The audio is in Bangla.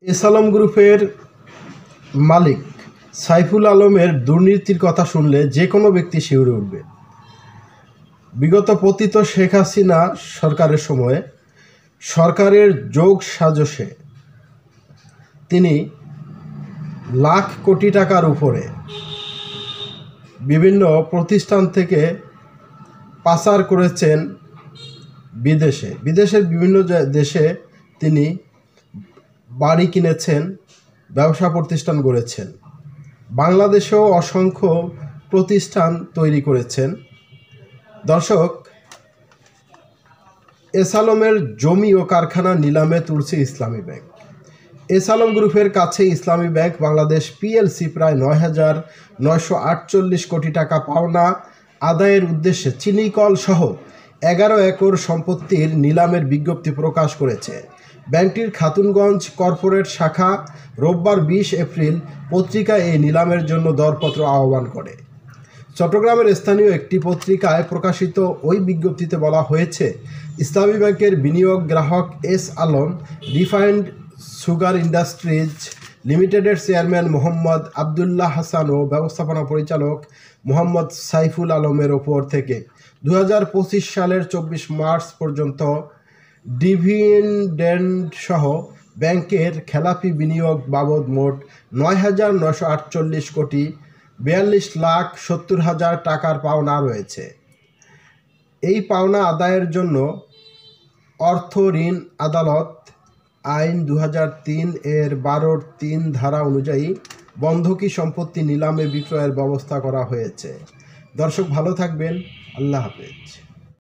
এস আলম গ্রুপের মালিক সাইফুল আলমের দুর্নীতির কথা শুনলে যে কোনো ব্যক্তি শিউরে উঠবে। বিগত পতিত শেখ হাসিনা সরকারের সময়ে সরকারের যোগ সাজশে তিনি লাখ কোটি টাকার উপরে বিভিন্ন প্রতিষ্ঠান থেকে পাচার করেছেন বিদেশের বিভিন্ন দেশে তিনি বাড়ি কিনেছেন, ব্যবসা প্রতিষ্ঠান গড়েছেন। বাংলাদেশেও অসংখ্য প্রতিষ্ঠান তৈরি করেছেন। দর্শক, এস আলমের জমি ও কারখানা নিলামে তুলছে ইসলামী ব্যাংক। এস আলম গ্রুপের কাছে ইসলামী ব্যাংক বাংলাদেশ পিএলসি প্রায় 9,948 কোটি টাকা পাওনা আদায়ের উদ্দেশ্যে চিনিকল সহ 11 একর সম্পত্তির নিলামের বিজ্ঞপ্তি প্রকাশ করেছে। ব্যাংকটির খাতুনগঞ্জ কর্পোরেট শাখা রোববার 20 এপ্রিল পত্রিকায় এই নিলামের জন্য দরপত্র আহ্বান করে। চট্টগ্রামের স্থানীয় একটি পত্রিকায় প্রকাশিত ওই বিজ্ঞপ্তিতে বলা হয়েছে, ইসলামী ব্যাংকের বিনিয়োগ গ্রাহক S Alam refined sugar industries লিমিটেডের চেয়ারম্যান মোহাম্মদ আবদুল্লাহ হাসান ও ব্যবস্থাপনা পরিচালক মোহাম্মদ সাইফুল আলমের ওপর থেকে 2025 সালের 24 মার্চ পর্যন্ত ডিভিডেন্ড সহ ব্যাংকের খেলাপি বিনিয়োগ বাবদ মোট 9,948 কোটি 42,70,000 টাকার পাওনা রয়েছে। এই পাওনা আদায়ের জন্য অর্থ ঋণ আদালত আইন 2003 এর 12-3 ধারা অনুযায়ী বন্ধকি সম্পত্তি নিলামে বিক্রয়ের ব্যবস্থা করা হয়েছে। দর্শক, ভালো থাকবেন। আল্লাহ হাফেজ।